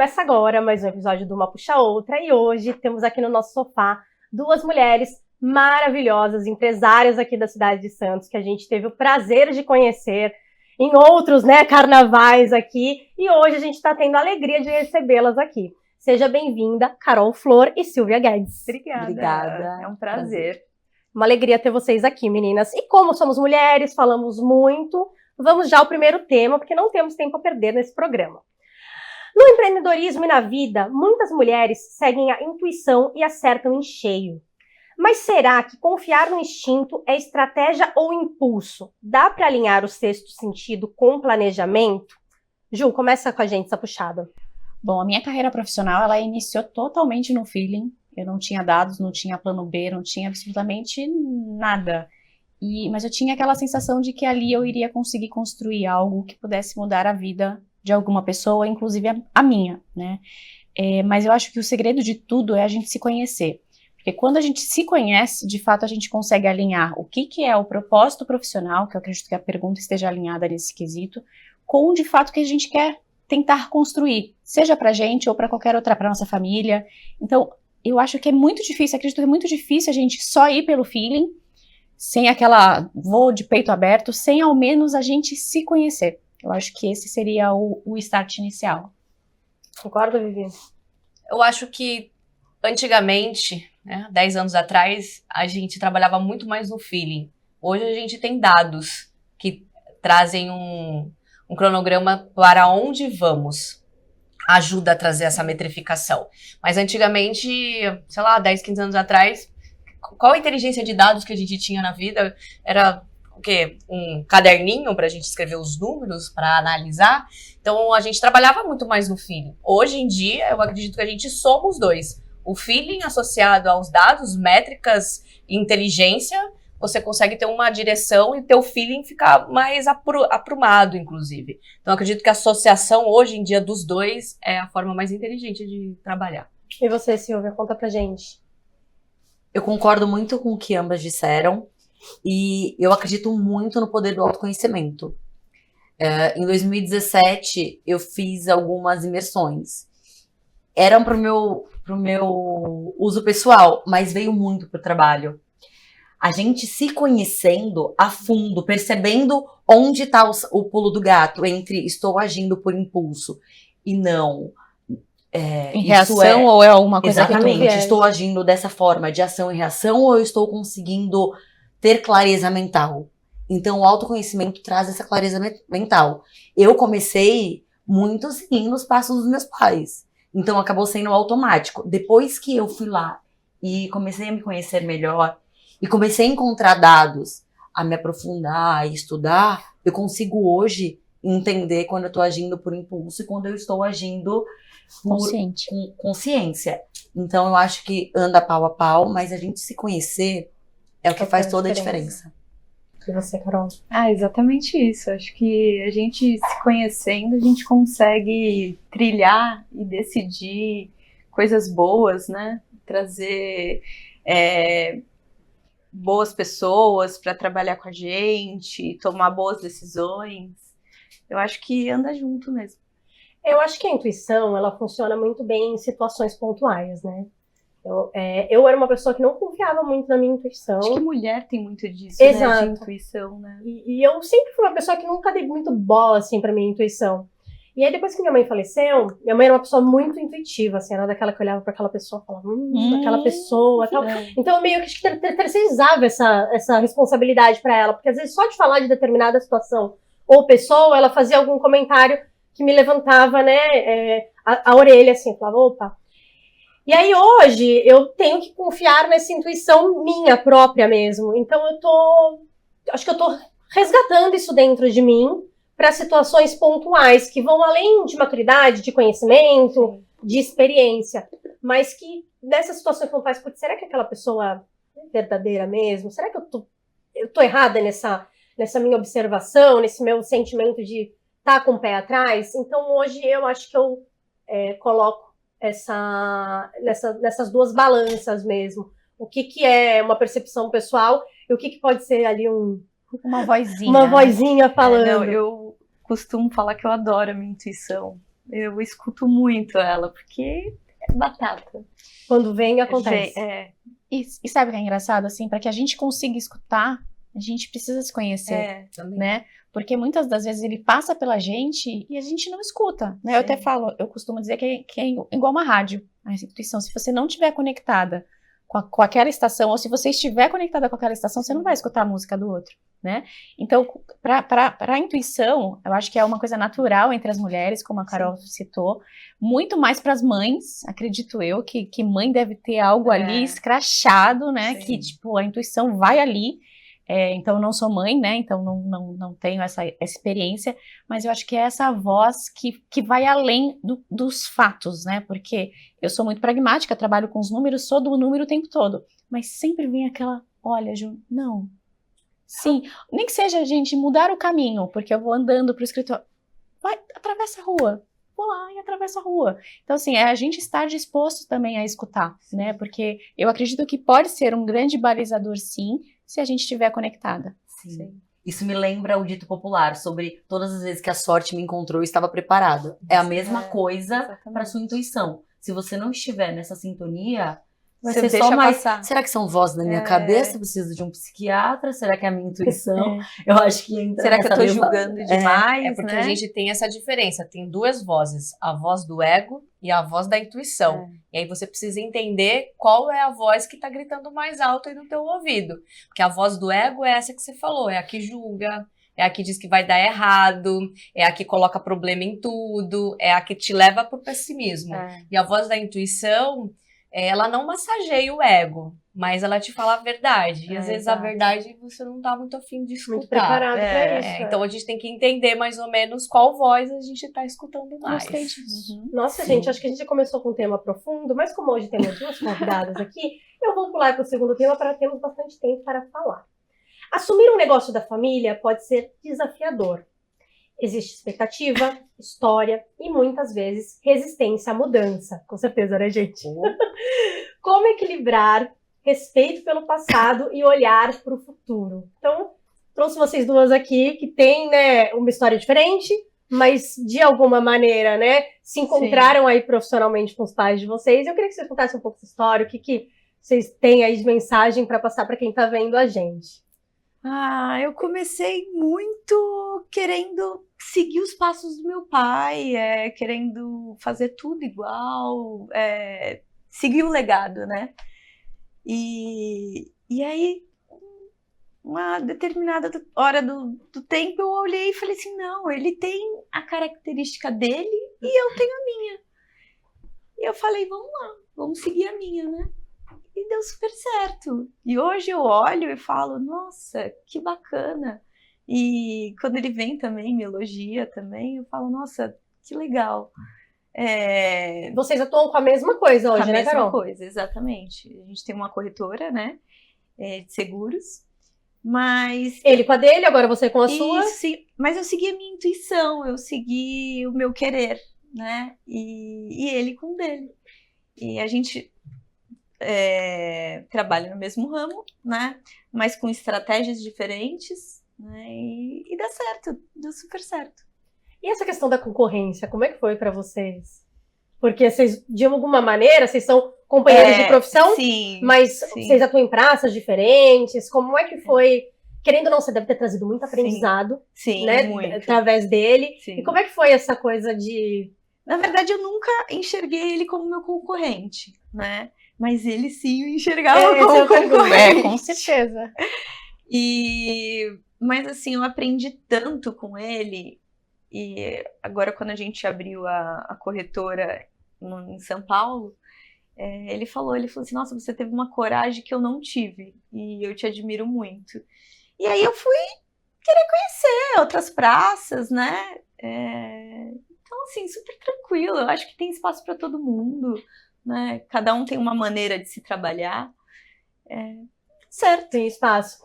Começa agora mais um episódio do Uma Puxa Outra e hoje temos aqui no nosso sofá duas mulheres maravilhosas, empresárias aqui da cidade de Santos, que a gente teve o prazer de conhecer em outros, carnavais aqui, e hoje a gente está tendo a alegria de recebê-las aqui. Seja bem-vinda, Carol Flor e Silvia Guedes. Obrigada. É um prazer. Uma alegria ter vocês aqui, meninas. E como somos mulheres, falamos muito, vamos já ao primeiro tema, porque não temos tempo a perder nesse programa. No empreendedorismo e na vida, muitas mulheres seguem a intuição e acertam em cheio. Mas será que confiar no instinto é estratégia ou impulso? Dá para alinhar o sexto sentido com o planejamento? Ju, começa com a gente essa puxada. Bom, a minha carreira profissional, ela iniciou totalmente no feeling. Eu não tinha dados, não tinha plano B, não tinha absolutamente nada. Mas eu tinha aquela sensação de que ali eu iria conseguir construir algo que pudesse mudar a vida de alguma pessoa, inclusive a minha, né? Mas eu acho que o segredo de tudo é a gente se conhecer. Porque quando a gente se conhece, de fato a gente consegue alinhar o que é o propósito profissional, que eu acredito que a pergunta esteja alinhada nesse quesito, com de fato o que a gente quer tentar construir, seja pra gente ou pra qualquer outra, pra nossa família. Então, eu acho que é muito difícil, acredito que é muito difícil a gente só ir pelo feeling, sem aquela voo de peito aberto, sem ao menos a gente se conhecer. Eu acho que esse seria o start inicial. Concorda, Vivi? Eu acho que antigamente, 10 anos atrás, a gente trabalhava muito mais no feeling. Hoje a gente tem dados que trazem um cronograma para onde vamos. Ajuda a trazer essa metrificação. Mas antigamente, sei lá, 10, 15 anos atrás, qual a inteligência de dados que a gente tinha na vida? Era o quê? Um caderninho para a gente escrever os números, para analisar. Então, a gente trabalhava muito mais no feeling. Hoje em dia, eu acredito que a gente soma os dois. O feeling associado aos dados, métricas e inteligência, você consegue ter uma direção e ter o feeling ficar mais aprumado, inclusive. Então, eu acredito que a associação, hoje em dia, dos dois é a forma mais inteligente de trabalhar. E você, Silvia, conta pra gente. Eu concordo muito com o que ambas disseram e eu acredito muito no poder do autoconhecimento. Em 2017, eu fiz algumas imersões. Eram pro meu uso pessoal, mas veio muito pro trabalho. A gente se conhecendo a fundo, percebendo onde está o pulo do gato entre estou agindo por impulso e não. Em reação ou é alguma coisa exatamente, que estou agindo dessa forma de ação e reação ou eu estou conseguindo ter clareza mental? Então o autoconhecimento traz essa clareza mental. Eu comecei muito seguindo os passos dos meus pais. Então acabou sendo automático. Depois que eu fui lá e comecei a me conhecer melhor e comecei a encontrar dados, a me aprofundar, a estudar, eu consigo hoje entender quando eu estou agindo por impulso e quando eu estou agindo com consciência. Então eu acho que anda pau a pau, mas a gente se conhecer é o que faz toda a diferença. E você, Carol? Exatamente isso. Acho que a gente se conhecendo, a gente consegue trilhar e decidir coisas boas, né? Trazer boas pessoas para trabalhar com a gente, tomar boas decisões. Eu acho que anda junto mesmo. Eu acho que a intuição, ela funciona muito bem em situações pontuais, né? Eu era uma pessoa que não confiava muito na minha intuição. Acho que mulher tem muito disso, exato, né? De intuição, né? E eu sempre fui uma pessoa que nunca dei muito bola, assim, pra minha intuição. E aí, depois que minha mãe faleceu, minha mãe era uma pessoa muito intuitiva, assim, era daquela que olhava pra aquela pessoa e falava, aquela pessoa, tal. Então, eu meio que terceirizava essa responsabilidade pra ela, porque às vezes só de falar de determinada situação ou pessoa, ela fazia algum comentário que me levantava, a orelha, assim, falava, opa. E aí, hoje, eu tenho que confiar nessa intuição minha própria mesmo. Então, acho que eu tô resgatando isso dentro de mim para situações pontuais, que vão além de maturidade, de conhecimento, de experiência, mas que nessas situações pontuais, putz, será que aquela pessoa é verdadeira mesmo? Será que eu tô errada nessa minha observação, nesse meu sentimento de estar com o pé atrás? Então, hoje, eu acho que eu coloco nessas duas balanças mesmo. O que é uma percepção pessoal e o que pode ser ali uma vozinha. Uma vozinha falando. Eu costumo falar que eu adoro a minha intuição. Eu escuto muito ela, porque é batata. Quando vem, acontece. E sabe o que é engraçado, assim, para que a gente consiga escutar, a gente precisa se conhecer, Também. né? Porque muitas das vezes ele passa pela gente e a gente não escuta, né? Eu até falo, eu costumo dizer que é igual uma rádio, a intuição. Se você não estiver conectada com aquela estação, ou se você estiver conectada com aquela estação, você não vai escutar a música do outro, né? Então, para a intuição, eu acho que é uma coisa natural entre as mulheres, como a Carol citou, muito mais para as mães, acredito eu, que mãe deve ter algo ali escrachado, né? Sim. Que, tipo, a intuição vai ali. Então, eu não sou mãe, né? Então, não tenho essa experiência, mas eu acho que é essa voz que vai além dos fatos, né? Porque eu sou muito pragmática, trabalho com os números, sou do número o tempo todo, mas sempre vem aquela, olha, Ju, não. Sim, nem que seja, gente, mudar o caminho, porque eu vou andando pro escritório, vai, atravessa a rua. Vou lá e atravesso a rua. Então, assim, é a gente estar disposto também a escutar, né? Porque eu acredito que pode ser um grande balizador, sim, se a gente estiver conectada. Sim. Isso me lembra o dito popular sobre todas as vezes que a sorte me encontrou, eu estava preparada. É a mesma coisa para sua intuição. Se você não estiver nessa sintonia, vai Você ser deixa só mais. passar. Será que são vozes da minha cabeça? Preciso de um psiquiatra? Será que é a minha intuição? Eu acho que entra Será que eu nessa tô mesma- julgando demais, É porque né? a gente tem essa diferença, tem duas vozes, a voz do ego e a voz da intuição. E aí você precisa entender qual é a voz que tá gritando mais alto aí no teu ouvido. Porque a voz do ego é essa que você falou, é a que julga, é a que diz que vai dar errado, é a que coloca problema em tudo, é a que te leva pro pessimismo. E a voz da intuição, ela não massageia o ego, mas ela te fala a verdade. E às vezes a verdade você não tá muito afim de escutar. Muito preparado pra isso. Então a gente tem que entender mais ou menos qual voz a gente tá escutando mais. Gostei disso. Nossa, gente, acho que a gente começou com um tema profundo, mas como hoje temos duas convidadas aqui, eu vou pular para o segundo tema para termos bastante tempo para falar. Assumir um negócio da família pode ser desafiador. Existe expectativa, história e muitas vezes resistência à mudança. Com certeza, né, gente? Como equilibrar respeito pelo passado e olhar para o futuro? Então, trouxe vocês duas aqui que têm, né, uma história diferente, mas de alguma maneira, né, se encontraram aí profissionalmente com os pais de vocês. Eu queria que vocês contassem um pouco essa história, o que vocês têm aí de mensagem para passar para quem está vendo a gente. Eu comecei muito querendo seguir os passos do meu pai, querendo fazer tudo igual, seguir o legado, né? E aí, uma determinada hora do tempo, eu olhei e falei assim, não, ele tem a característica dele e eu tenho a minha. E eu falei, vamos lá, vamos seguir a minha, né? E deu super certo. E hoje eu olho e falo, nossa, que bacana. E quando ele vem também, me elogia também, eu falo, nossa, que legal. Vocês atuam com a mesma coisa hoje, Com a né, Carol? mesma coisa, exatamente. A gente tem uma corretora, né, de seguros, mas... Ele com a dele, agora você com a sua. Sim, mas eu segui a minha intuição, eu segui o meu querer, né, e ele com o dele. E a gente... trabalha no mesmo ramo, né? Mas com estratégias diferentes, né? E dá certo, deu super certo. E essa questão da concorrência, como é que foi pra vocês? Porque vocês, de alguma maneira, vocês são companheiros de profissão, sim, mas sim. vocês atuam em praças diferentes. Como é que foi? Querendo ou não, você deve ter trazido muito aprendizado, sim, né? muito. Através dele. Sim. E como é que foi essa coisa de... Na verdade, eu nunca enxerguei ele como meu concorrente, né? Mas ele sim me enxergava essa é como a pergunta. concorrente. Com certeza. Mas assim, eu aprendi tanto com ele, e agora quando a gente abriu a corretora em São Paulo, ele falou assim, nossa, você teve uma coragem que eu não tive, e eu te admiro muito. E aí eu fui querer conhecer outras praças, né? Então assim, super tranquilo, eu acho que tem espaço para todo mundo, né? Cada um tem uma maneira de se trabalhar. Certo. Tem espaço.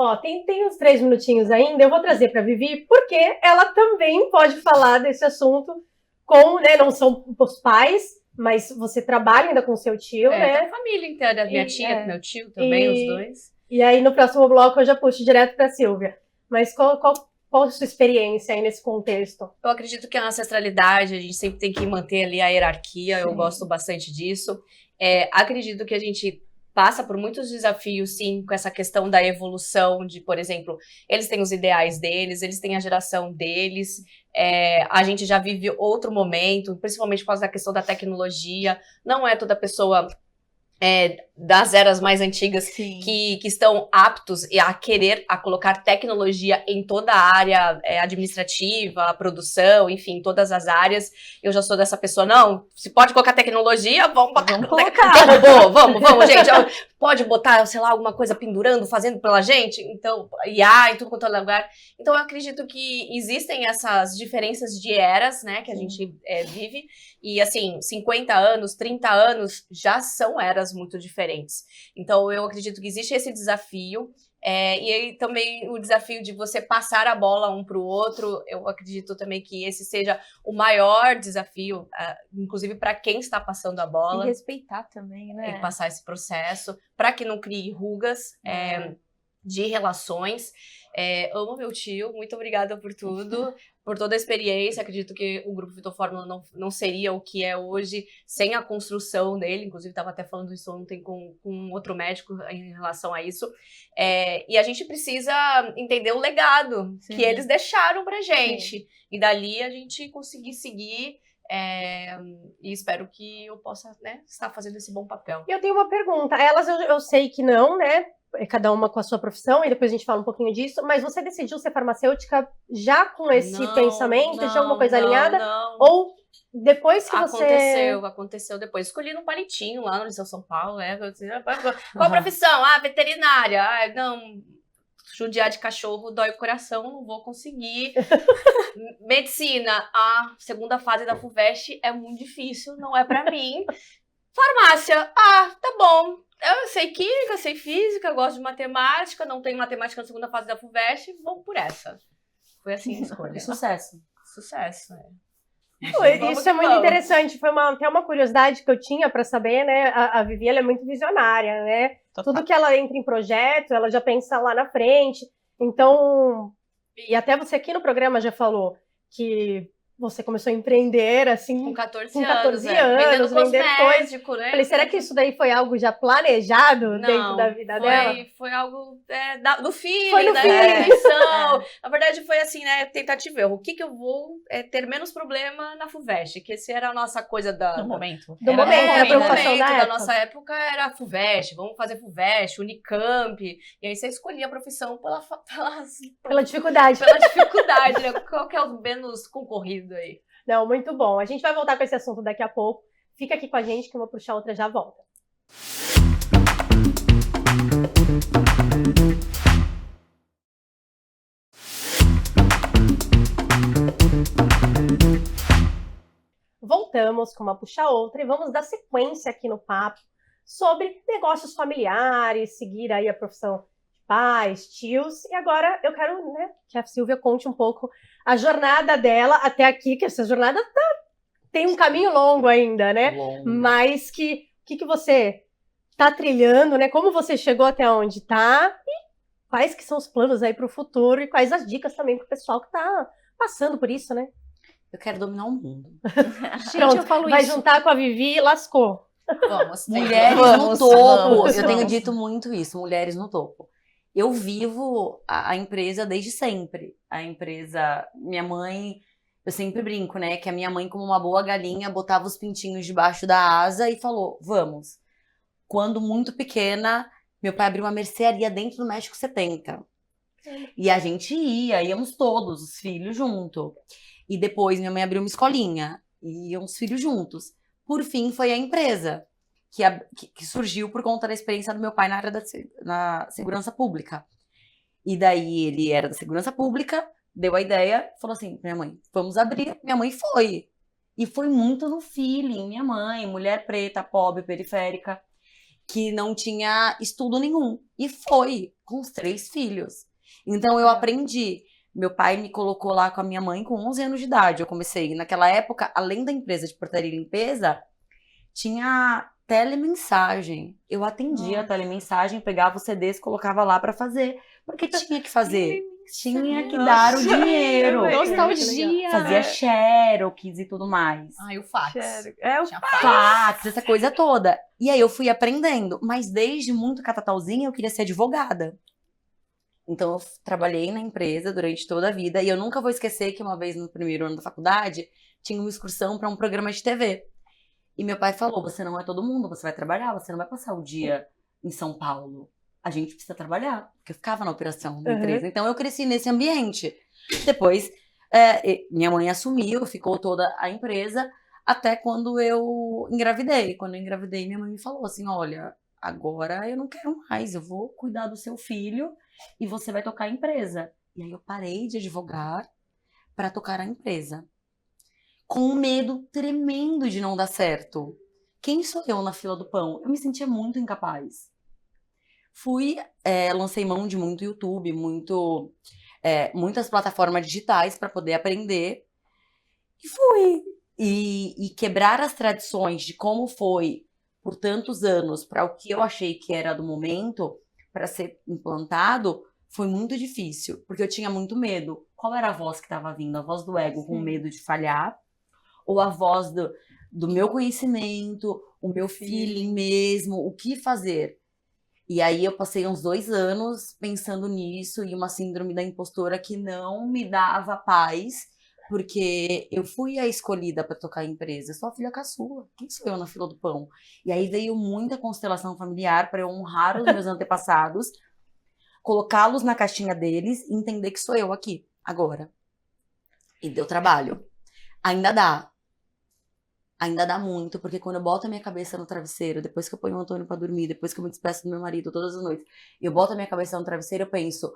Ó, tem uns 3 minutinhos ainda, eu vou trazer para Vivi, porque ela também pode falar desse assunto com, né, não são os pais, mas você trabalha ainda com seu tio, né? A família inteira, minha tia, meu tio também, os dois. E aí no próximo bloco eu já puxo direto para Silvia. Mas qual Qual a sua experiência aí nesse contexto? Eu acredito que a ancestralidade, a gente sempre tem que manter ali a hierarquia, eu gosto bastante disso. Acredito que a gente passa por muitos desafios, sim, com essa questão da evolução, de, por exemplo, eles têm os ideais deles, eles têm a geração deles, a gente já vive outro momento, principalmente por causa da questão da tecnologia, não é toda pessoa das eras mais antigas que estão aptos a querer colocar tecnologia em toda a área administrativa, produção, enfim, todas as áreas. Eu já sou dessa pessoa, não, se pode colocar tecnologia, vamos colocar. Vamos, gente. Pode botar, sei lá, alguma coisa pendurando, fazendo pela gente, então, IA e tudo quanto é lugar. Então, eu acredito que existem essas diferenças de eras, né, que a gente vive, e assim, 50 anos, 30 anos já são eras muito diferentes. Então, eu acredito que existe esse desafio, e aí também o desafio de você passar a bola um para o outro, eu acredito também que esse seja o maior desafio, inclusive para quem está passando a bola. E respeitar também, né? Tem que passar esse processo, para que não crie rugas de relações. Amo meu tio, muito obrigada por tudo, por toda a experiência. Acredito que o Grupo Vitor Fórmula não seria o que é hoje sem a construção dele. Inclusive, estava até falando isso ontem com outro médico em relação a isso. E a gente precisa entender o legado que eles deixaram pra gente. E dali a gente conseguir seguir. E espero que eu possa, né, estar fazendo esse bom papel. Eu tenho uma pergunta. Elas eu sei que não, né? Cada uma com a sua profissão, e depois a gente fala um pouquinho disso, mas você decidiu ser farmacêutica já com esse pensamento, de alguma coisa alinhada? Não. Ou depois que você... Aconteceu depois. Escolhi no palitinho lá no Liceu São Paulo, Qual profissão? Veterinária. Não, judiar de cachorro dói o coração, não vou conseguir. Medicina, a segunda fase da FUVEST é muito difícil, não é pra mim. Farmácia, tá bom. Eu sei química, sei física, gosto de matemática, não tenho matemática na segunda fase da FUVEST, vamos por essa. Foi assim a escolha. Sucesso. Sucesso, Isso é muito interessante, foi até uma curiosidade que eu tinha para saber, né? A Vivi, ela é muito visionária, né? Total. Tudo que ela entra em projeto, ela já pensa lá na frente. Então, e até você aqui no programa já falou que você começou a empreender, assim, com 14 anos, vendendo vender cosmético, coisas. né? Falei, será que isso daí foi algo já planejado dentro da vida dela? Foi algo do feeling, Foi no da feeling. intuição. Na verdade, foi assim, né, tentativa e erro. O que eu vou ter menos problema na FUVEST? Que esse era a nossa coisa No momento. Do momento, a preocupação da época. nossa época era a FUVEST, vamos fazer FUVEST, Unicamp. E aí você escolhia a profissão Pela dificuldade. pela dificuldade, né? Qual que é o menos concorrido aí? Não, muito bom. A gente vai voltar com esse assunto daqui a pouco. Fica aqui com a gente que eu vou puxar outra já volta. Voltamos com uma puxa outra e vamos dar sequência aqui no papo sobre negócios familiares, seguir aí a profissão de pais, tios. E agora eu quero, né, que a Silvia conte um pouco a jornada dela até aqui, que essa jornada tem um caminho longo ainda, né? Mas que você está trilhando, né? Como você chegou até onde está e quais que são os planos aí para o futuro e quais as dicas também para o pessoal que está passando por isso, né? Eu quero dominar o mundo. Gente, eu falo vai juntar com a Vivi e lascou. Vamos, mulheres no topo. Eu tenho dito muito isso, mulheres no topo. Eu vivo a empresa desde sempre. A empresa, minha mãe, eu sempre brinco, né? Que a minha mãe, como uma boa galinha, botava os pintinhos debaixo da asa e falou, vamos. Quando muito pequena, meu pai abriu uma mercearia dentro do México 70. E a gente íamos todos, os filhos junto. E depois minha mãe abriu uma escolinha, e iam os filhos juntos. Por fim, foi a empresa, que surgiu por conta da experiência do meu pai na área na segurança pública. E daí ele era da segurança pública, deu a ideia, falou assim, minha mãe, vamos abrir. Minha mãe foi. E foi muito no feeling, minha mãe, mulher preta, pobre, periférica, que não tinha estudo nenhum. E foi, com os 3 filhos. Então eu aprendi. Meu pai me colocou lá com a minha mãe com 11 anos de idade. Eu comecei, naquela época, além da empresa de portaria e limpeza, tinha telemensagem. Eu atendia a telemensagem, pegava os CDs, colocava lá pra fazer, porque tinha que fazer. tinha que dar o dinheiro. Nostalgia. Fazia xerox e tudo mais. Ai, o fax. É o Tinha Fax, essa coisa toda. E aí eu fui aprendendo, mas desde muito catatauzinha eu queria ser advogada. Então eu trabalhei na empresa durante toda a vida e eu nunca vou esquecer que uma vez no primeiro ano da faculdade tinha uma excursão para um programa de TV. E meu pai falou, você não é todo mundo, você vai trabalhar, você não vai passar o dia em São Paulo. A gente precisa trabalhar, porque eu ficava na operação da empresa. Então eu cresci nesse ambiente. Depois, minha mãe assumiu, ficou toda a empresa, até quando eu engravidei. Quando eu engravidei, minha mãe me falou assim, olha, agora eu não quero mais, eu vou cuidar do seu filho e você vai tocar a empresa. E aí eu parei de advogar para tocar a empresa. Com um medo tremendo de não dar certo. Quem sou eu na fila do pão? Eu me sentia muito incapaz. Lancei mão de muito YouTube, muitas plataformas digitais para poder aprender. E fui. E quebrar as tradições de como foi por tantos anos para o que eu achei que era do momento para ser implantado foi muito difícil, porque eu tinha muito medo. Qual era a voz que estava vindo? A voz do ego com medo de falhar? Ou a voz do meu conhecimento, o meu feeling mesmo, o que fazer? E aí eu passei uns 2 anos pensando nisso e uma síndrome da impostora que não me dava paz, porque eu fui a escolhida para tocar a empresa. Eu sou a filha caçula. Quem sou eu na fila do pão? E aí veio muita constelação familiar para eu honrar os meus antepassados, colocá-los na caixinha deles e entender que sou eu aqui, agora. E deu trabalho. Ainda dá. Ainda dá muito, porque quando eu boto a minha cabeça no travesseiro, depois que eu ponho o Antônio pra dormir, depois que eu me despeço do meu marido todas as noites, eu boto a minha cabeça no travesseiro, eu penso,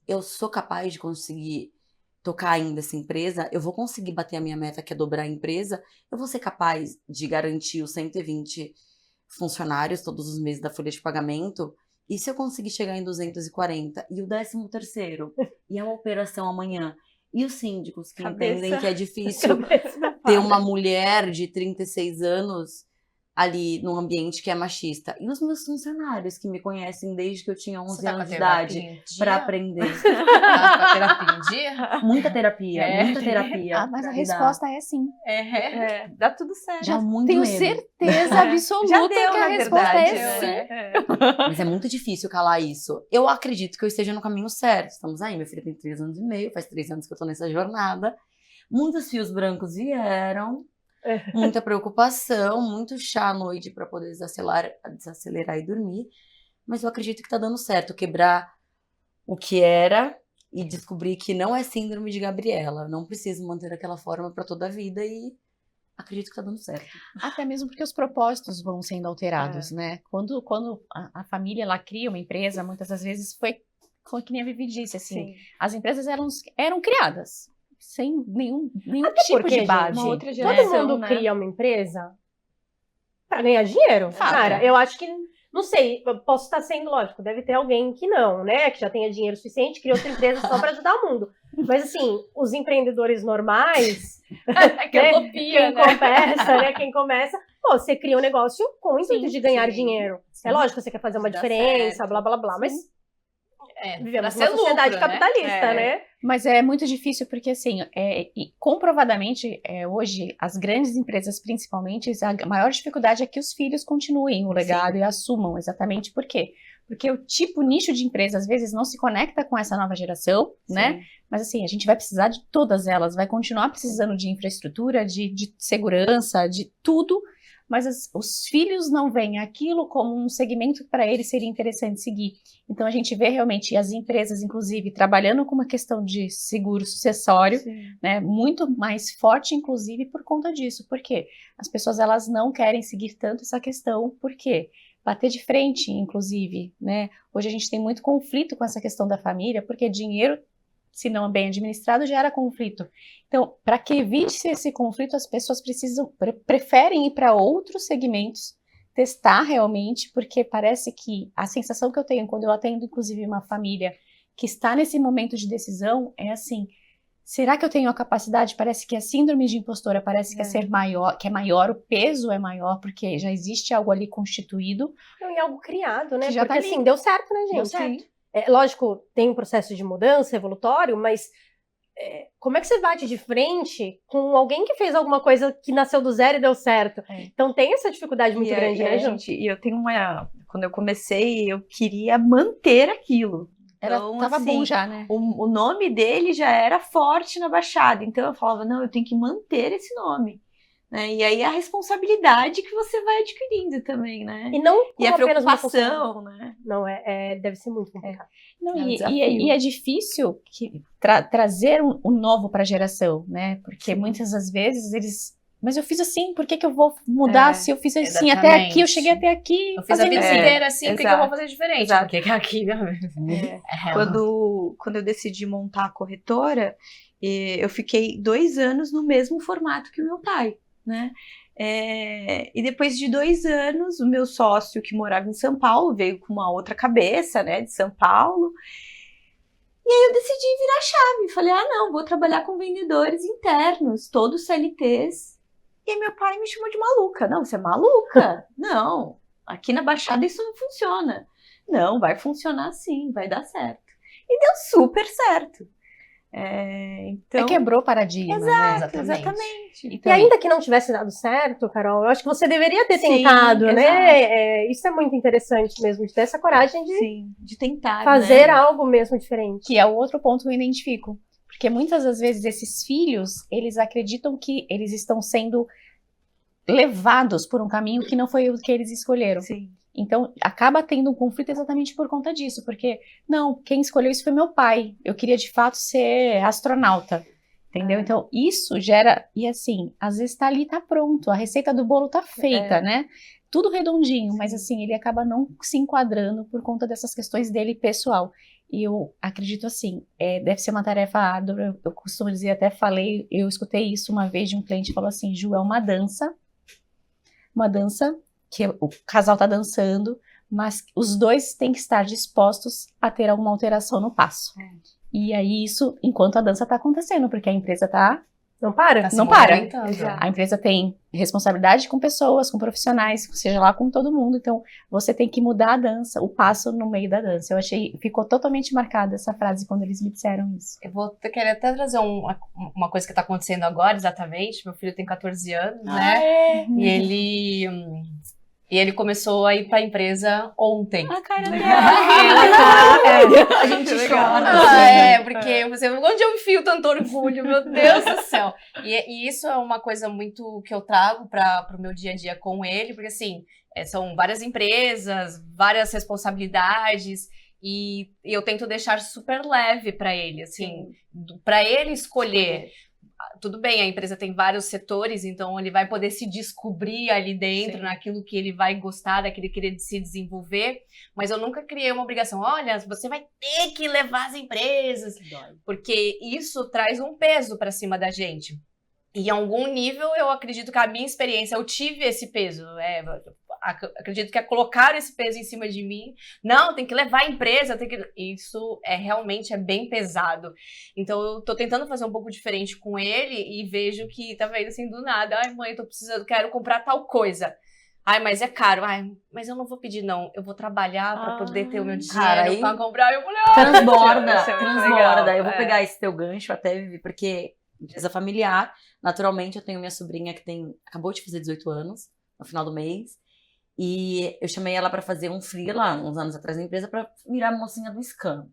eu sou capaz de conseguir tocar ainda essa empresa? Eu vou conseguir bater a minha meta, que é dobrar a empresa? Eu vou ser capaz de garantir os 120 funcionários todos os meses da folha de pagamento? E se eu conseguir chegar em 240? E o 13º? E a operação amanhã? E os síndicos que entendem que é difícil ter uma mulher de 36 anos ali num ambiente que é machista. E os meus funcionários que me conhecem desde que eu tinha 11 anos de idade para aprender. Tá com a terapia em dia? Muita terapia, muita terapia. Mas a resposta é sim. dá tudo certo. Já muito Tenho medo. certeza absoluta Já deu, que a na resposta verdade. é sim. Mas é muito difícil calar isso. Eu acredito que eu esteja no caminho certo. Estamos aí, meu filho tem 3 anos e meio, faz 3 anos que eu tô nessa jornada. Muitos fios brancos vieram, muita preocupação, muito chá à noite para poder desacelerar e dormir. Mas eu acredito que tá dando certo, quebrar o que era e descobrir que não é síndrome de Gabriela. Não preciso manter aquela forma para toda a vida e acredito que tá dando certo. Até mesmo porque os propósitos vão sendo alterados, né? Quando a família ela cria uma empresa, muitas das vezes foi que nem a Vivi disse, assim, as empresas eram criadas sem nenhum tipo porque, de base. uma outra Todo geração, mundo né? cria uma empresa pra ganhar dinheiro. Fato. Cara, eu acho que, não sei, eu posso estar sendo lógico, deve ter alguém que não, né? Que já tenha dinheiro suficiente, cria outra empresa só pra ajudar o mundo. Mas assim, os empreendedores normais, Utopia, quem começa, pô, você cria um negócio com o intuito de ganhar sim. dinheiro. É lógico que você quer fazer uma Dá diferença, certo. blá blá blá, mas vivemos pra numa ser sociedade lucro, capitalista, né? Mas é muito difícil porque, assim, e comprovadamente, hoje, as grandes empresas, principalmente, a maior dificuldade é que os filhos continuem o legado e assumam. Exatamente por quê? Porque o nicho de empresa, às vezes, não se conecta com essa nova geração, né? Mas, assim, a gente vai precisar de todas elas, vai continuar precisando de infraestrutura, de segurança, de tudo, mas os filhos não veem aquilo como um segmento que para eles seria interessante seguir. Então, a gente vê realmente as empresas, inclusive, trabalhando com uma questão de seguro sucessório, né, muito mais forte, inclusive, por conta disso. Por quê? As pessoas, elas não querem seguir tanto essa questão, por quê? Bater de frente, inclusive, né? Hoje a gente tem muito conflito com essa questão da família, porque dinheiro, se não bem administrado, gera conflito. Então, para que evite esse conflito, as pessoas preferem ir para outros segmentos, testar realmente, porque parece que a sensação que eu tenho quando eu atendo, inclusive, uma família que está nesse momento de decisão, é assim, será que eu tenho a capacidade? Parece que a síndrome de impostora parece que é maior, o peso é maior, porque já existe algo ali constituído. E algo criado, né? Que já Porque tá ali. assim, deu certo, né, gente? Deu certo. lógico, tem um processo de mudança evolutório, mas como é que você bate de frente com alguém que fez alguma coisa que nasceu do zero e deu certo? Então tem essa dificuldade muito grande, né, Ju? E eu tenho quando eu comecei, eu queria manter aquilo. Então, Tava assim, bom já, né? o nome dele já era forte na Baixada, então eu falava, não, eu tenho que manter esse nome. Né? E aí a responsabilidade que você vai adquirindo também, né? E não E a como apenas uma preocupação, né? Não, deve ser muito complicado. Não, É um e desafio. é difícil trazer um novo para a geração, né? Porque muitas das vezes eles. Mas eu fiz assim, por que eu vou mudar se eu fiz assim até exatamente. aqui? Eu cheguei até aqui. Eu fiz a vida inteira assim, por que eu vou fazer diferente? Exato. Porque aqui... Quando eu decidi montar a corretora, eu fiquei 2 anos no mesmo formato que o meu pai, né? E depois de 2 anos, o meu sócio que morava em São Paulo veio com uma outra cabeça, né, de São Paulo. E aí eu decidi virar a chave. Falei, não, vou trabalhar com vendedores internos, todos CLTs. E aí meu pai me chamou de maluca. Não, você é maluca? Não, aqui na Baixada isso não funciona. Não, vai funcionar sim, vai dar certo. E deu super certo. Então... quebrou paradigma, né? Exatamente. Então, e ainda que não tivesse dado certo, Carol, eu acho que você deveria ter Sim, tentado, exato. né? Isso é muito interessante mesmo, de ter essa coragem de Sim, de tentar, fazer né? algo mesmo diferente. que é o outro ponto que eu identifico. Porque muitas das vezes esses filhos, eles acreditam que eles estão sendo levados por um caminho que não foi o que eles escolheram. Sim. Então, acaba tendo um conflito exatamente por conta disso, porque, não, quem escolheu isso foi meu pai, eu queria de fato ser astronauta, entendeu? Então, isso gera, e assim, às vezes tá ali, tá pronto, a receita do bolo tá feita, né? Tudo redondinho, mas assim, ele acaba não se enquadrando por conta dessas questões dele pessoal. E eu acredito assim, deve ser uma tarefa árdua, eu costumo dizer, até falei, eu escutei isso uma vez de um cliente, falou assim, Ju, é uma dança que o casal tá dançando, mas os dois têm que estar dispostos a ter alguma alteração no passo. E aí isso, enquanto a dança tá acontecendo, porque a empresa Não para? não para. Exato. A empresa tem responsabilidade com pessoas, com profissionais, seja lá com todo mundo, então você tem que mudar a dança, o passo no meio da dança. Eu achei, ficou totalmente marcada essa frase quando eles me disseram isso. Eu vou querer até trazer uma coisa que tá acontecendo agora, exatamente. Meu filho tem 14 anos, né? E ele começou a ir pra empresa ontem. A cara A gente chora. Porque você, onde eu enfio tanto orgulho, meu Deus do céu. E isso é uma coisa muito que eu trago para o meu dia a dia com ele, porque assim, são várias empresas, várias responsabilidades, e eu tento deixar super leve para ele, assim, para ele escolher. Tudo bem, a empresa tem vários setores, então ele vai poder se descobrir ali dentro, naquilo que ele vai gostar, daquilo que ele se desenvolver, mas eu nunca criei uma obrigação, olha, você vai ter que levar as empresas, porque isso traz um peso para cima da gente. E em algum nível, eu acredito que a minha experiência, eu tive esse peso, acredito que colocaram esse peso em cima de mim, não, tem que levar a empresa, isso realmente é bem pesado, então eu tô tentando fazer um pouco diferente com ele e vejo que tá vendo assim do nada, ai mãe, tô precisando, quero comprar tal coisa, ai, mas é caro, ai, mas eu não vou pedir não, eu vou trabalhar pra poder ter o meu dinheiro pra comprar, eu falei, Transborda, eu vou pegar esse teu gancho até, Vivi, porque empresa familiar, naturalmente eu tenho minha sobrinha que acabou de fazer 18 anos, no final do mês, e eu chamei ela pra fazer um freela uns anos atrás na empresa pra virar mocinha do Scam.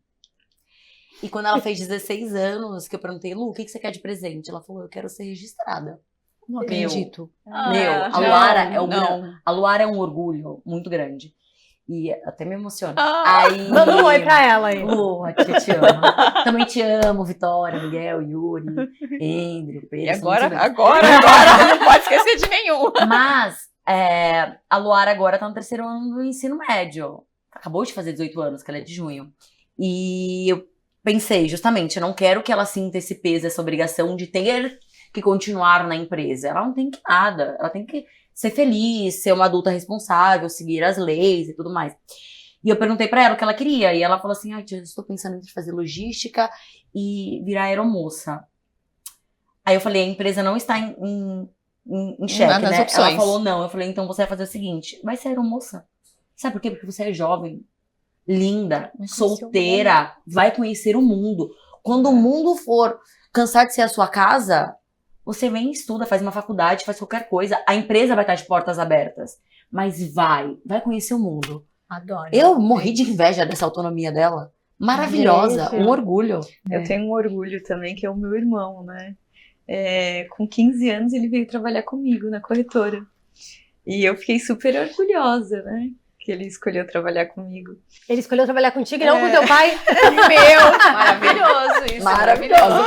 E quando ela fez 16 anos, que eu perguntei, Lu, o que você quer de presente? Ela falou, eu quero ser registrada. Não acredito. A Luara é um orgulho muito grande. E até me emociona. Aí, Manda um oi pra ela aí. Lu, a tia te ama. Também te amo, Vitória, Miguel, Yuri, Andrew, Pedro. E agora, não pode esquecer de nenhum. Mas a Luara agora tá no 3º ano do ensino médio. Acabou de fazer 18 anos, que ela é de junho. E eu pensei, justamente, eu não quero que ela sinta esse peso, essa obrigação de ter que continuar na empresa. Ela não tem que nada. Ela tem que ser feliz, ser uma adulta responsável, seguir as leis e tudo mais. E eu perguntei pra ela o que ela queria. E ela falou assim, tia, eu estou pensando em fazer logística e virar aeromoça. Aí eu falei, a empresa não está em xeque, né? opções. Ela falou não. Eu falei, então você vai fazer o seguinte, vai ser aeromoça. Sabe por quê? Porque você é jovem. linda, Vai conhecer solteira, vai conhecer o mundo. Quando o mundo for cansar de ser a sua casa, você vem e estuda, faz uma faculdade, faz qualquer coisa. A empresa vai estar de portas abertas. Mas vai conhecer o mundo. Adoro. Eu morri de inveja dessa autonomia dela. Maravilhosa, Gente. um orgulho. Eu tenho um orgulho também, que é o meu irmão, né? Com 15 anos ele veio trabalhar comigo na corretora. E eu fiquei super orgulhosa, né? Que ele escolheu trabalhar comigo. Ele escolheu trabalhar contigo e não com teu pai? Maravilhoso isso. Maravilhosa.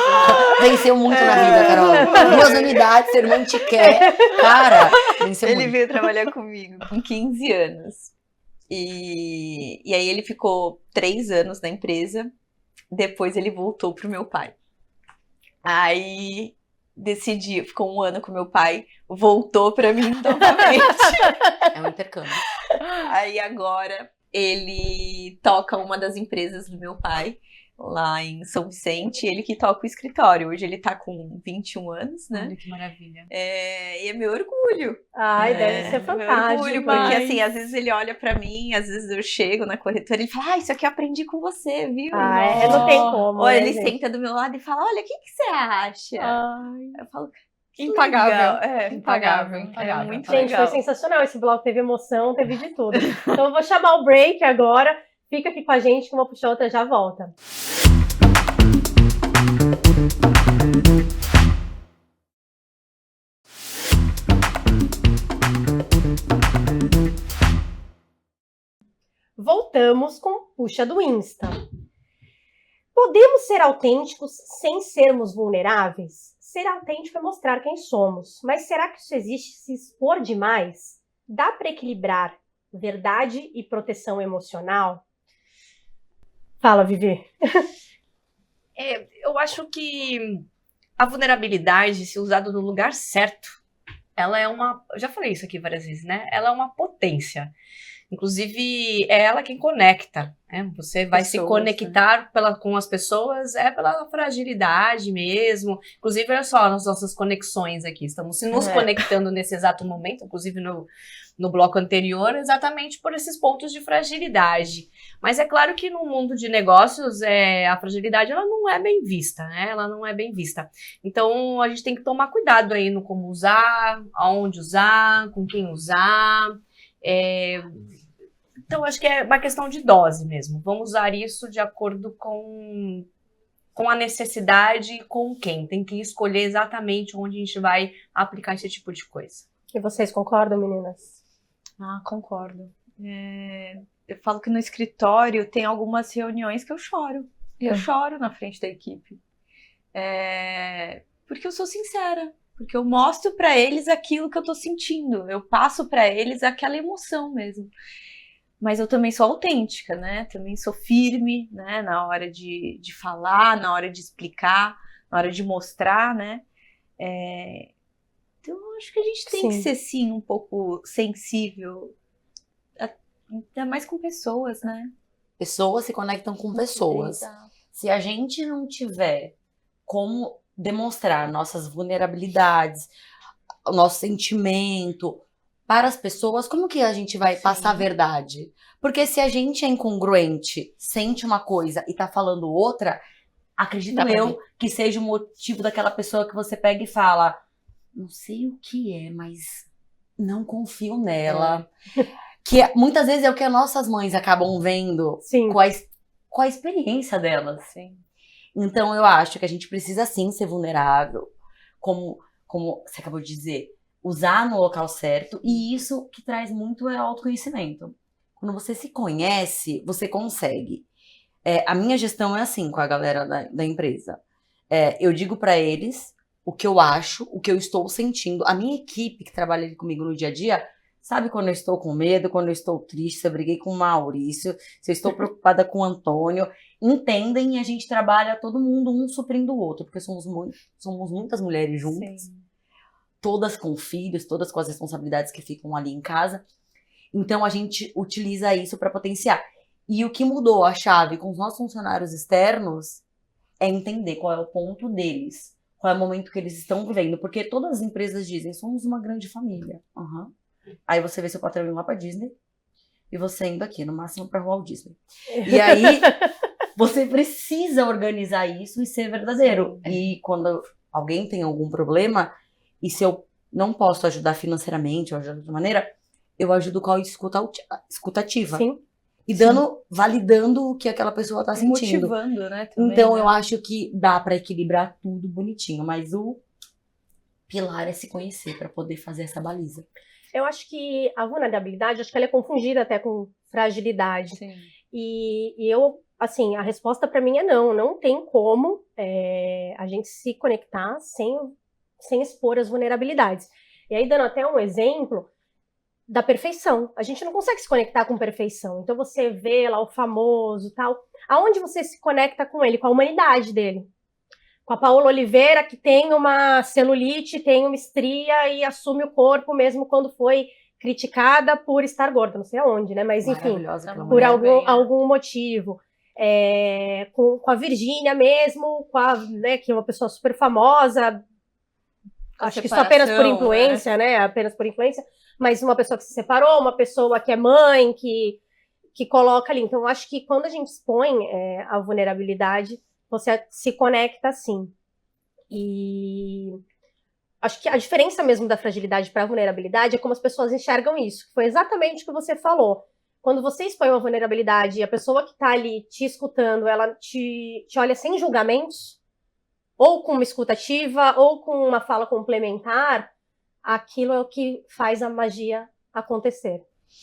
Venceu muito na vida, Carol. 2 unidades, seu irmão te quer. Cara, venceu Ele muito. veio trabalhar comigo com 15 anos. E aí ele ficou 3 anos na empresa. Depois ele voltou pro meu pai. Aí decidi, ficou 1 ano com meu pai, voltou pra mim novamente. É um intercâmbio. Aí agora ele toca uma das empresas do meu pai, lá em São Vicente, ele que toca o escritório. Hoje ele tá com 21 anos, né? Olha que maravilha. E é meu orgulho. Ai, deve ser Meu fantástico. orgulho, porque assim, às vezes ele olha pra mim, às vezes eu chego na corretora e ele fala, isso aqui eu aprendi com você, viu? Não tem como. Ou né, ele gente? senta do meu lado e fala, olha, o que você acha? Ai. Eu falo, que Impagável. legal. Impagável. É muito Gente, legal. foi sensacional esse bloco, teve emoção, teve de tudo. Então eu vou chamar o break agora. Fica aqui com a gente que uma puxa a outra já volta. Voltamos com Puxa do Insta. Podemos ser autênticos sem sermos vulneráveis? Ser autêntico é mostrar quem somos, mas será que isso existe se expor demais? Dá para equilibrar verdade e proteção emocional? Fala, Vivi. Eu acho que a vulnerabilidade, se usada no lugar certo, ela é uma... Eu já falei isso aqui várias vezes, né? Ela é uma potência. Inclusive, é ela quem conecta, né? Você vai se conectar com as pessoas, pela fragilidade mesmo. Inclusive, olha só as nossas conexões aqui. Estamos nos conectando nesse exato momento, inclusive no bloco anterior, exatamente por esses pontos de fragilidade. Mas é claro que no mundo de negócios, a fragilidade ela não é bem vista, né? Ela não é bem vista. Então, a gente tem que tomar cuidado aí no como usar, aonde usar, com quem usar. Então, acho que é uma questão de dose mesmo. Vamos usar isso de acordo com a necessidade e com quem. Tem que escolher exatamente onde a gente vai aplicar esse tipo de coisa. E vocês concordam, meninas? Concordo. Eu falo que no escritório tem algumas reuniões que eu choro. Eu choro na frente da equipe. Porque eu sou sincera. Porque eu mostro pra eles aquilo que eu tô sentindo. Eu passo pra eles aquela emoção mesmo. Mas eu também sou autêntica, né? Também sou firme, né? Na hora de falar, na hora de explicar, na hora de mostrar, né? Então, eu acho que a gente tem que ser, sim, um pouco sensível. Ainda mais com pessoas, né? Pessoas se conectam com pessoas. Exato. Se a gente não tiver como demonstrar nossas vulnerabilidades, o nosso sentimento para as pessoas, como que a gente vai passar a verdade? Porque se a gente é incongruente, sente uma coisa e tá falando outra, acredito que seja o motivo daquela pessoa que você pega e fala, não sei o que é, mas não confio nela. Que muitas vezes é o que as nossas mães acabam vendo com a experiência delas. Sim. Então eu acho que a gente precisa sim ser vulnerável, como você acabou de dizer, usar no local certo, e isso que traz muito é o autoconhecimento. Quando você se conhece, você consegue. A minha gestão é assim com a galera da empresa. Eu digo pra eles o que eu acho, o que eu estou sentindo. A minha equipe que trabalha ali comigo no dia a dia, sabe quando eu estou com medo, quando eu estou triste, se eu briguei com o Maurício, se eu estou preocupada com o Antônio, entendem e a gente trabalha todo mundo um suprindo o outro, porque somos muitas mulheres juntas. Sim. Todas com filhos, todas com as responsabilidades que ficam ali em casa. Então, a gente utiliza isso para potenciar. E o que mudou a chave com os nossos funcionários externos é entender qual é o ponto deles, qual é o momento que eles estão vivendo. Porque todas as empresas dizem, somos uma grande família. Aí você vê seu patrão indo lá para Disney, e você indo aqui, no máximo pra Walt Disney. E aí, você precisa organizar isso e ser verdadeiro. E quando alguém tem algum problema, e se eu não posso ajudar financeiramente ou ajudar de outra maneira, eu ajudo com a escutativa. Sim. E validando o que aquela pessoa tá sentindo. Motivando, né? Também, Então, né? eu acho que dá pra equilibrar tudo bonitinho, mas o pilar é se conhecer pra poder fazer essa baliza. Eu acho que a vulnerabilidade, acho que ela é confundida até com fragilidade. Sim. E eu, assim, a resposta para mim é não. Não tem como a gente se conectar sem expor as vulnerabilidades. E aí, dando até um exemplo da perfeição. A gente não consegue se conectar com perfeição. Então, você vê lá o famoso tal. Aonde você se conecta com ele? Com a humanidade dele. Com a Paola Oliveira, que tem uma celulite, tem uma estria e assume o corpo mesmo quando foi criticada por estar gorda, não sei aonde, né? Mas enfim, Maravilhosa aquela por mulher. algum motivo. Com a Virgínia mesmo, né, que é uma pessoa super famosa, acho que só apenas por influência, né? Apenas por influência, mas uma pessoa que se separou, uma pessoa que é mãe, que coloca ali. Então, acho que quando a gente expõe a vulnerabilidade, você se conecta assim. E acho que a diferença mesmo da fragilidade para a vulnerabilidade é como as pessoas enxergam isso. Foi exatamente o que você falou. Quando você expõe uma vulnerabilidade e a pessoa que está ali te escutando, ela te olha sem julgamentos, ou com uma escuta ativa, ou com uma fala complementar, aquilo é o que faz a magia acontecer.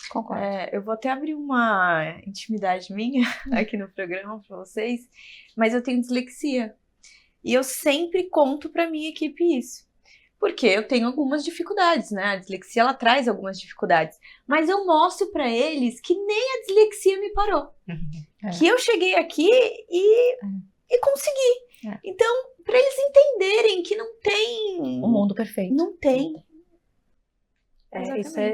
Concordo. Eu vou até abrir uma intimidade minha aqui no programa para vocês, mas eu tenho dislexia. E eu sempre conto para minha equipe isso. Porque eu tenho algumas dificuldades, né? A dislexia, ela traz algumas dificuldades. Mas eu mostro para eles que nem a dislexia me parou. Que eu cheguei aqui e consegui. Então, para eles entenderem que não tem... O mundo perfeito. Não tem.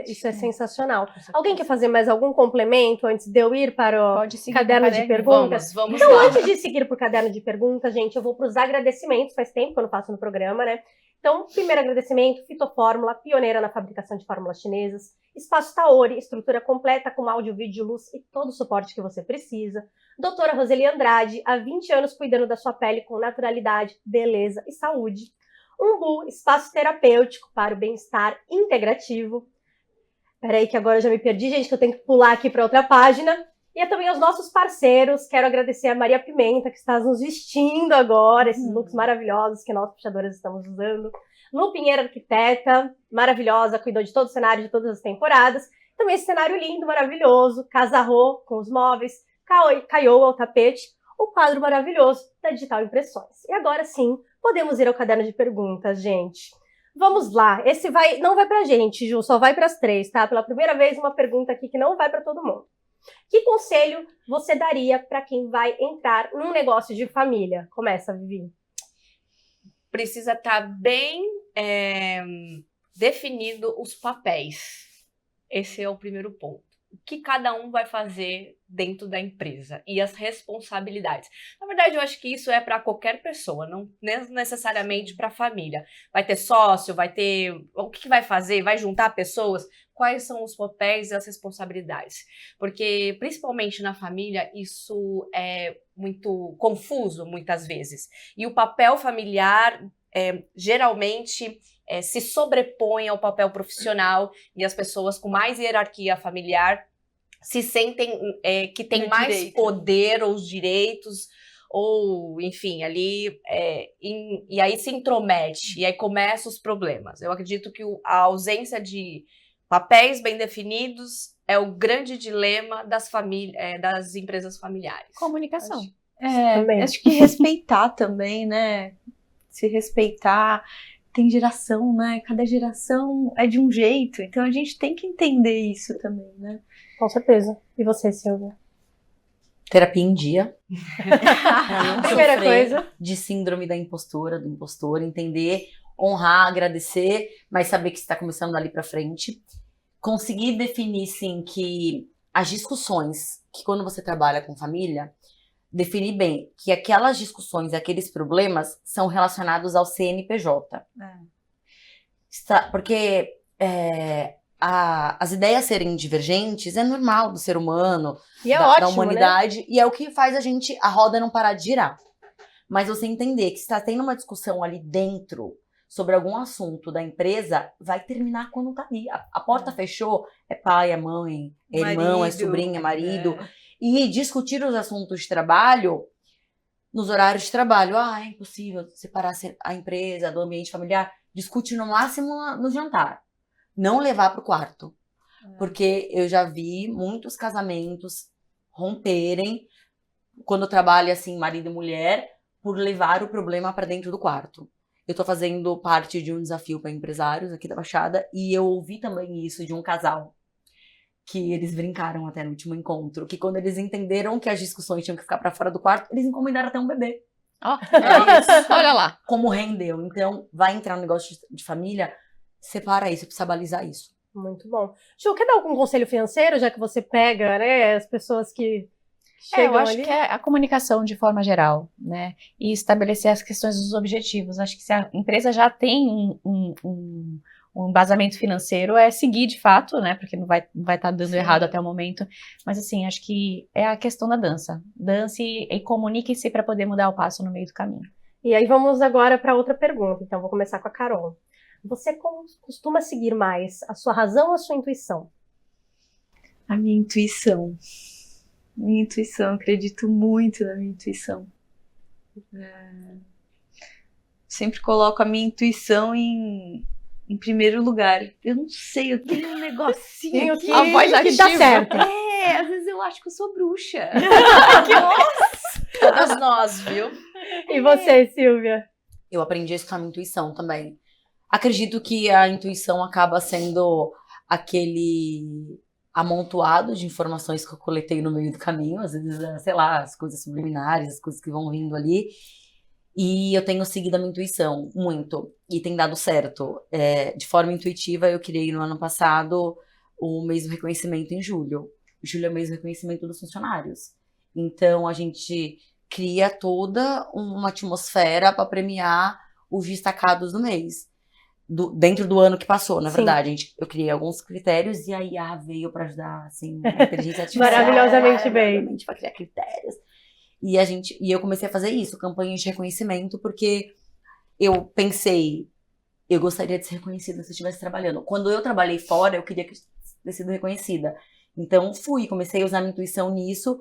Isso é sensacional. Alguém quer fazer mais algum complemento antes de eu ir para o caderno de perguntas? Vamos então, lá. antes de seguir para o caderno de perguntas, gente, eu vou para os agradecimentos. Faz tempo que eu não faço no programa, né? Então, primeiro agradecimento, Fitofórmula, pioneira na fabricação de fórmulas chinesas. Espaço Taori, estrutura completa com áudio, vídeo, luz e todo o suporte que você precisa. Doutora Roseli Andrade, há 20 anos cuidando da sua pele com naturalidade, beleza e saúde. Umbu, espaço terapêutico para o bem-estar integrativo. Peraí que agora eu já me perdi, gente, que eu tenho que pular aqui para outra página. E também aos nossos parceiros, quero agradecer a Maria Pimenta, que está nos vestindo agora, esses looks maravilhosos que nós puxadoras estamos usando. Lu Pinheiro, arquiteta, maravilhosa, cuidou de todo o cenário de todas as temporadas. Também esse cenário lindo, maravilhoso, Casa Rô, com os móveis, Caioa, o tapete, o quadro maravilhoso da Digital Impressões. E agora sim, podemos ir ao caderno de perguntas, gente. Vamos lá, esse não vai pra gente, Ju, só vai pras 3, tá? Pela primeira vez, uma pergunta aqui que não vai pra todo mundo. Que conselho você daria para quem vai entrar num negócio de família? Começa, Vivi. Precisa estar bem definido os papéis. Esse é o primeiro ponto. O que cada um vai fazer dentro da empresa e as responsabilidades. Na verdade, eu acho que isso é para qualquer pessoa, não necessariamente para a família. Vai ter sócio, vai ter... O que vai fazer? Vai juntar pessoas? Quais são os papéis e as responsabilidades? Porque, principalmente na família, isso é muito confuso, muitas vezes. E o papel familiar, geralmente... se sobrepõe ao papel profissional e as pessoas com mais hierarquia familiar se sentem que tem mais poder ou os direitos, ou enfim, ali, e aí se intromete, e aí começam os problemas. Eu acredito que a ausência de papéis bem definidos é o grande dilema das empresas familiares. Comunicação. Acho que respeitar também, né? Se respeitar... Tem geração, né? Cada geração é de um jeito. Então, a gente tem que entender isso também, né? Com certeza. E você, Silvia? Terapia em dia. Pra não Primeira sofrer coisa. de síndrome da impostora, do impostor. Entender, honrar, agradecer, mas saber que você está começando dali pra frente. Conseguir definir, sim, que as discussões, que quando você trabalha com família... Definir bem que aquelas discussões, aqueles problemas são relacionados ao CNPJ. Porque as ideias serem divergentes é normal do ser humano, E é da ótimo, humanidade, e é o que faz a roda não parar de girar. Mas você entender que se está tendo uma discussão ali dentro sobre algum assunto da empresa, vai terminar quando tá ali. A porta fechou, é pai, é mãe, é irmão, é Marido, sobrinha, é marido. é. E discutir os assuntos de trabalho nos horários de trabalho. É impossível separar a empresa do ambiente familiar. Discute no máximo no jantar. Não levar para o quarto. Porque eu já vi muitos casamentos romperem quando trabalha assim, marido e mulher, por levar o problema para dentro do quarto. Eu tô fazendo parte de um desafio para empresários aqui da Baixada e eu ouvi também isso de um casal. Que eles brincaram até no último encontro. Que quando eles entenderam que as discussões tinham que ficar para fora do quarto, eles encomendaram até um bebê. Ó, é isso. Olha lá. Como rendeu. Então, vai entrar no negócio de família, separa isso, precisa balizar isso. Muito bom. Ju, quer dar algum conselho financeiro, já que você pega, né, as pessoas que chegam Eu acho ali? que é a comunicação de forma geral, né? E estabelecer as questões dos objetivos. Acho que se a empresa já tem um embasamento financeiro, é seguir de fato, né? Porque não vai estar dando errado até o momento. Mas assim, acho que é a questão da dança. Dance e comunique-se para poder mudar o passo no meio do caminho. E aí vamos agora para outra pergunta. Então, vou começar com a Carol. Você costuma seguir mais a sua razão ou a sua intuição? A minha intuição. Minha intuição, eu acredito muito na minha intuição. Sempre coloco a minha intuição em primeiro lugar. Eu não sei, eu tenho um negocinho aqui. A voz que dá ativa. certo. Às vezes eu acho que eu sou bruxa. Todas nós, viu? E você, Silvia? Eu aprendi isso com a minha intuição também. Acredito que a intuição acaba sendo aquele amontoado de informações que eu coletei no meio do caminho, às vezes, sei lá, as coisas subliminares, as coisas que vão vindo ali. E eu tenho seguido a minha intuição muito, e tem dado certo. De forma intuitiva, eu criei no ano passado o mês do reconhecimento em julho. Julho é o mês do reconhecimento dos funcionários. Então, a gente cria toda uma atmosfera para premiar os destacados do mês. Dentro do ano que passou, na Sim. verdade. Eu criei alguns critérios e a IA veio para ajudar, assim, a inteligência artificial. Maravilhosamente bem. Maravilhosamente para criar critérios. E eu comecei a fazer isso, campanhas de reconhecimento, porque eu pensei, eu gostaria de ser reconhecida se eu estivesse trabalhando. Quando eu trabalhei fora, eu queria ter sido reconhecida. Então, comecei a usar minha intuição nisso.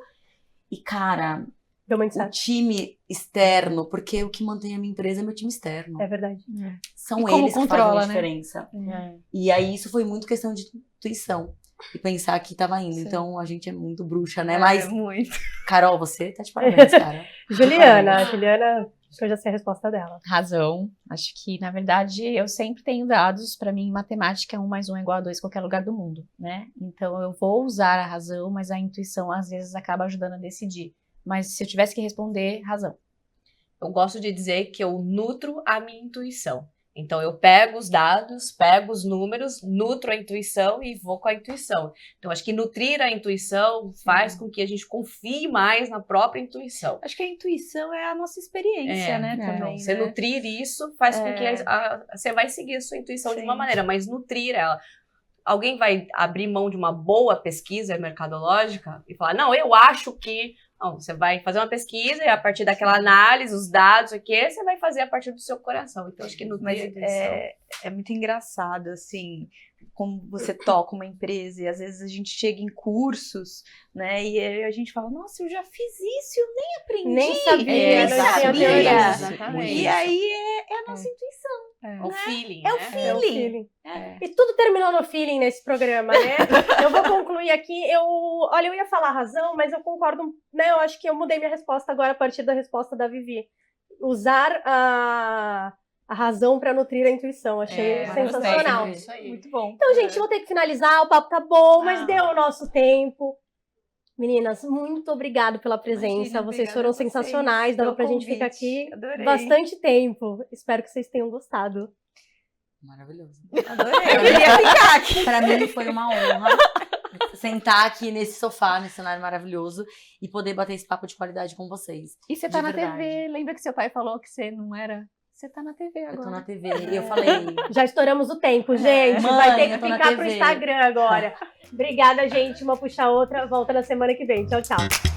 E, cara, Deu muito o certo. time externo, porque o que mantém a minha empresa é meu time externo. É verdade. São E como eles que fazem controla, a né? diferença. E aí, isso foi muito questão de intuição. E pensar que tava indo. Sim. Então, a gente é muito bruxa, né? Mas, muito. Carol, você tá de parabéns, cara. Juliana, acho que eu já sei a resposta dela. Razão. Acho que, na verdade, eu sempre tenho dados. Para mim, matemática 1 mais 1 é igual a 2 em qualquer lugar do mundo, né? Então, eu vou usar a razão, mas a intuição, às vezes, acaba ajudando a decidir. Mas se eu tivesse que responder, razão. Eu gosto de dizer que eu nutro a minha intuição. Então, eu pego os dados, pego os números, nutro a intuição e vou com a intuição. Então, acho que nutrir a intuição faz com que a gente confie mais na própria intuição. Acho que a intuição é a nossa experiência, né? é. Também. Você né? nutrir isso faz com que você vai seguir a sua intuição de Sim. uma maneira, mas nutrir ela. Alguém vai abrir mão de uma boa pesquisa mercadológica e falar, não, eu acho que... Não, você vai fazer uma pesquisa e a partir daquela análise, os dados, o que você vai fazer a partir do seu coração. Então, acho que nutrir Mas a intuição. é muito engraçado, assim, como você toca uma empresa e às vezes a gente chega em cursos, né, e aí a gente fala, nossa, eu já fiz isso, eu nem aprendi. Nem sabia, nem não tinha sabia. teoria. Exatamente. E aí é a nossa intuição. O feeling, É o né? feeling. É o feeling. É. E tudo terminou no feeling nesse programa, né? Eu vou concluir aqui. Olha, eu ia falar razão, mas eu concordo, né? Eu acho que eu mudei minha resposta agora a partir da resposta da Vivi. Usar a razão para nutrir a intuição. Achei sensacional. Isso aí. Muito bom. Então, gente, vou ter que finalizar. O papo tá bom, mas Ah. deu o nosso tempo. Meninas, muito obrigado pela presença. Imagina, vocês obrigada foram a vocês sensacionais. Dava pelo pra gente ficar convite. aqui Adorei. bastante tempo. Espero que vocês tenham gostado. Maravilhoso. Adorei. Eu queria ficar aqui. Pra mim foi uma honra sentar aqui nesse sofá, nesse cenário maravilhoso e poder bater esse papo de qualidade com vocês. E você tá De na verdade. TV, lembra que seu pai falou que você não era Você tá na TV agora. Eu tô na TV. E eu falei, Já estouramos o tempo, gente. Mãe, Vai ter que eu tô na ficar pro TV. Instagram agora. Obrigada, gente. Uma puxa a outra. Volta na semana que vem. Tchau, tchau.